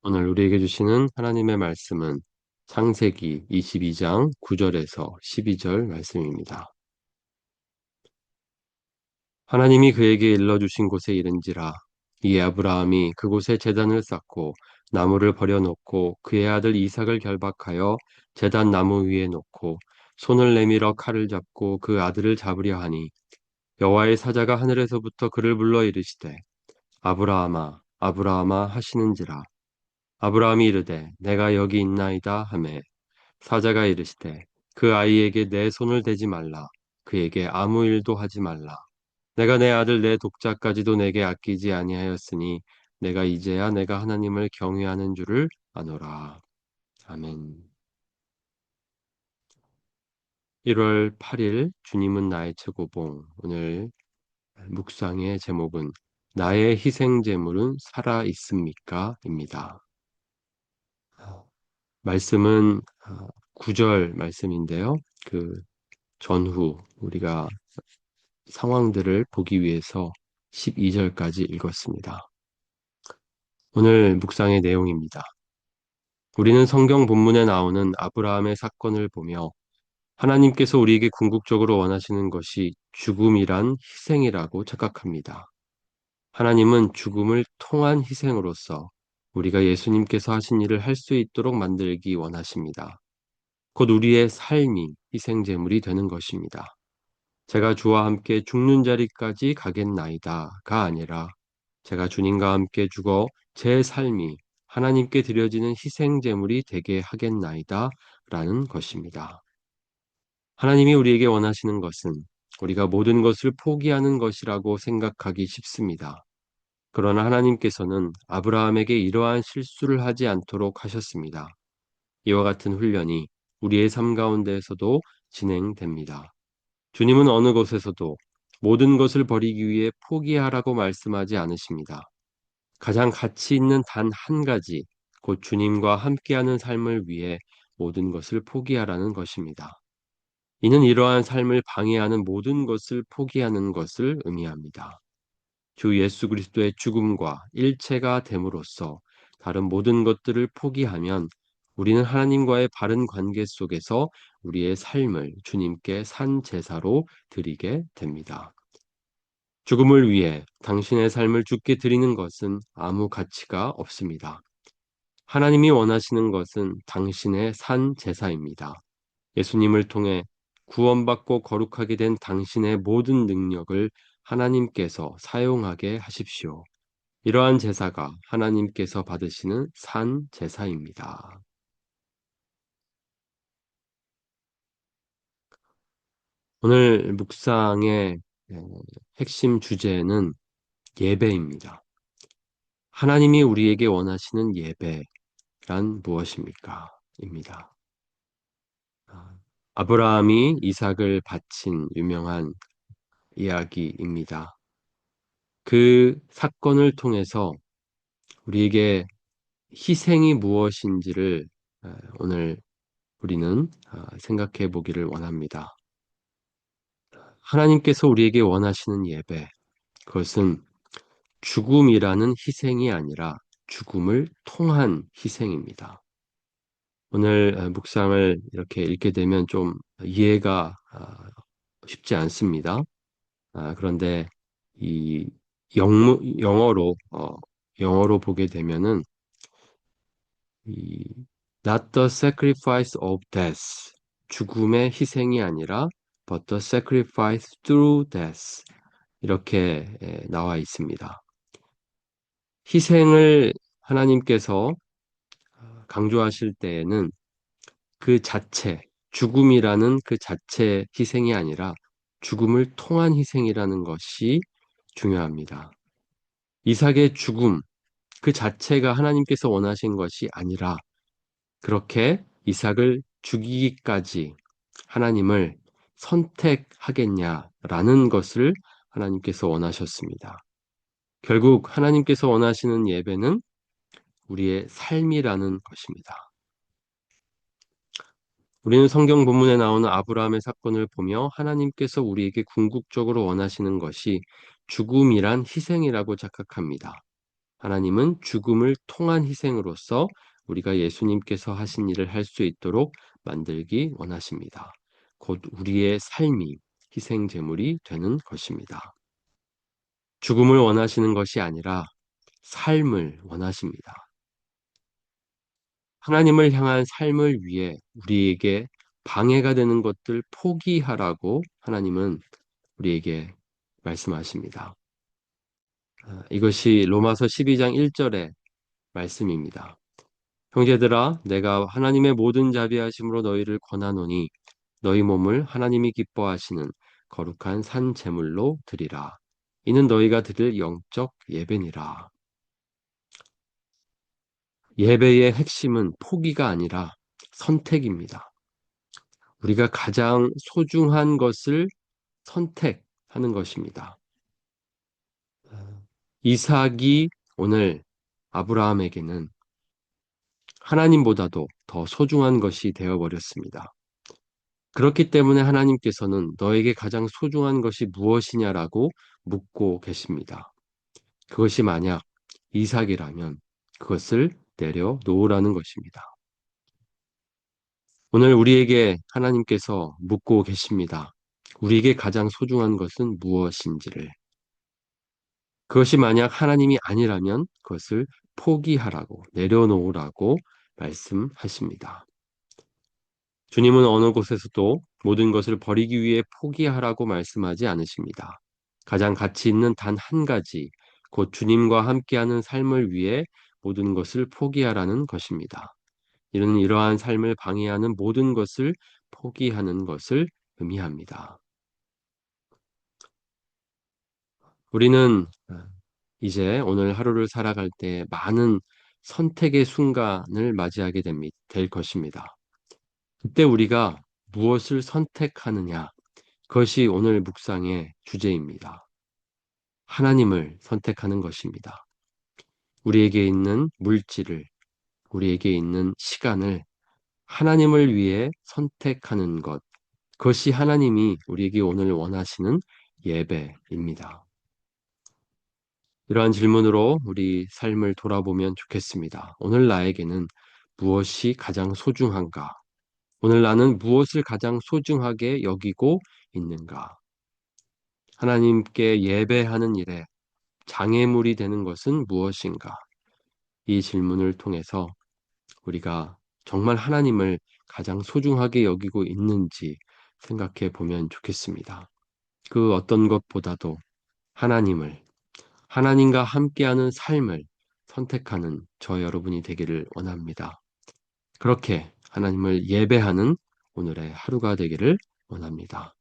오늘 우리에게 주시는 하나님의 말씀은 창세기 22장 9절에서 12절 말씀입니다. 하나님이 그에게 일러주신 곳에 이른지라 이에 아브라함이 그곳에 제단을 쌓고 나무를 버려놓고 그의 아들 이삭을 결박하여 제단 나무 위에 놓고 손을 내밀어 칼을 잡고 그 아들을 잡으려 하니 여호와의 사자가 하늘에서부터 그를 불러 이르시되 아브라함아 아브라함아 하시는지라 아브라함이 이르되 내가 여기 있나이다 하매 사자가 이르시되 그 아이에게 내 손을 대지 말라. 그에게 아무 일도 하지 말라. 내가 내 아들 내 독자까지도 내게 아끼지 아니하였으니 내가 이제야 내가 하나님을 경외하는 줄을 아노라. 아멘. 1월 8일 주님은 나의 최고봉. 오늘 묵상의 제목은 나의 희생 제물은 살아 있습니까? 입니다. 말씀은 9절 말씀인데요. 그 전후 우리가 상황들을 보기 위해서 12절까지 읽었습니다. 오늘 묵상의 내용입니다. 우리는 성경 본문에 나오는 아브라함의 사건을 보며 하나님께서 우리에게 궁극적으로 원하시는 것이 죽음이란 희생이라고 착각합니다. 하나님은 죽음을 통한 희생으로서 우리가 예수님께서 하신 일을 할 수 있도록 만들기 원하십니다. 곧 우리의 삶이 희생제물이 되는 것입니다. 제가 주와 함께 죽는 자리까지 가겠나이다가 아니라 제가 주님과 함께 죽어 제 삶이 하나님께 드려지는 희생제물이 되게 하겠나이다 라는 것입니다. 하나님이 우리에게 원하시는 것은 우리가 모든 것을 포기하는 것이라고 생각하기 쉽습니다. 그러나 하나님께서는 아브라함에게 이러한 실수를 하지 않도록 하셨습니다. 이와 같은 훈련이 우리의 삶 가운데에서도 진행됩니다. 주님은 어느 곳에서도 모든 것을 버리기 위해 포기하라고 말씀하지 않으십니다. 가장 가치 있는 단 한 가지, 곧 주님과 함께하는 삶을 위해 모든 것을 포기하라는 것입니다. 이는 이러한 삶을 방해하는 모든 것을 포기하는 것을 의미합니다. 주 예수 그리스도의 죽음과 일체가 됨으로써 다른 모든 것들을 포기하면 우리는 하나님과의 바른 관계 속에서 우리의 삶을 주님께 산 제사로 드리게 됩니다. 죽음을 위해 당신의 삶을 주께 드리는 것은 아무 가치가 없습니다. 하나님이 원하시는 것은 당신의 산 제사입니다. 예수님을 통해 구원받고 거룩하게 된 당신의 모든 능력을 하나님께서 사용하게 하십시오. 이러한 제사가 하나님께서 받으시는 산 제사입니다. 오늘 묵상의 핵심 주제는 예배입니다. 하나님이 우리에게 원하시는 예배란 무엇입니까? 입니다. 아브라함이 이삭을 바친 유명한 이야기입니다. 그 사건을 통해서 우리에게 희생이 무엇인지를 오늘 우리는 생각해 보기를 원합니다. 하나님께서 우리에게 원하시는 예배, 그것은 죽음이라는 희생이 아니라 죽음을 통한 희생입니다. 오늘 묵상을 이렇게 읽게 되면 좀 이해가 쉽지 않습니다. 그런데 이 영어로 보게 되면은 이 not the sacrifice of death, 죽음의 희생이 아니라 but the sacrifice through death, 이렇게 나와 있습니다. 희생을 하나님께서 강조하실 때에는 그 자체, 죽음이라는 그 자체 희생이 아니라 죽음을 통한 희생이라는 것이 중요합니다. 이삭의 죽음, 그 자체가 하나님께서 원하신 것이 아니라 그렇게 이삭을 죽이기까지 하나님을 선택하겠냐라는 것을 하나님께서 원하셨습니다. 결국 하나님께서 원하시는 예배는 우리의 삶이라는 것입니다. 우리는 성경 본문에 나오는 아브라함의 사건을 보며 하나님께서 우리에게 궁극적으로 원하시는 것이 죽음이란 희생이라고 착각합니다. 하나님은 죽음을 통한 희생으로서 우리가 예수님께서 하신 일을 할 수 있도록 만들기 원하십니다. 곧 우리의 삶이 희생 제물이 되는 것입니다. 죽음을 원하시는 것이 아니라 삶을 원하십니다. 하나님을 향한 삶을 위해 우리에게 방해가 되는 것들 포기하라고 하나님은 우리에게 말씀하십니다. 이것이 로마서 12장 1절의 말씀입니다. 형제들아, 내가 하나님의 모든 자비하심으로 너희를 권하노니 너희 몸을 하나님이 기뻐하시는 거룩한 산 제물로 드리라. 이는 너희가 드릴 영적 예배니라. 예배의 핵심은 포기가 아니라 선택입니다. 우리가 가장 소중한 것을 선택하는 것입니다. 이삭이 오늘 아브라함에게는 하나님보다도 더 소중한 것이 되어버렸습니다. 그렇기 때문에 하나님께서는 너에게 가장 소중한 것이 무엇이냐라고 묻고 계십니다. 그것이 만약 이삭이라면 그것을 내려놓으라는 것입니다. 오늘 우리에게 하나님께서 묻고 계십니다. 우리에게 가장 소중한 것은 무엇인지를. 그것이 만약 하나님이 아니라면 그것을 포기하라고, 내려놓으라고 말씀하십니다. 주님은 어느 곳에서도 모든 것을 버리기 위해 포기하라고 말씀하지 않으십니다. 가장 가치 있는 단 한 가지, 곧 주님과 함께하는 삶을 위해 모든 것을 포기하라는 것입니다. 이는 이러한 삶을 방해하는 모든 것을 포기하는 것을 의미합니다. 우리는 이제 오늘 하루를 살아갈 때 많은 선택의 순간을 맞이하게 될 것입니다. 그때 우리가 무엇을 선택하느냐, 그것이 오늘 묵상의 주제입니다. 하나님을 선택하는 것입니다. 우리에게 있는 물질을, 우리에게 있는 시간을 하나님을 위해 선택하는 것, 그것이 하나님이 우리에게 오늘 원하시는 예배입니다. 이러한 질문으로 우리 삶을 돌아보면 좋겠습니다. 오늘 나에게는 무엇이 가장 소중한가? 오늘 나는 무엇을 가장 소중하게 여기고 있는가? 하나님께 예배하는 일에 장애물이 되는 것은 무엇인가? 이 질문을 통해서 우리가 정말 하나님을 가장 소중하게 여기고 있는지 생각해 보면 좋겠습니다. 그 어떤 것보다도 하나님을, 하나님과 함께하는 삶을 선택하는 저 여러분이 되기를 원합니다. 그렇게 하나님을 예배하는 오늘의 하루가 되기를 원합니다.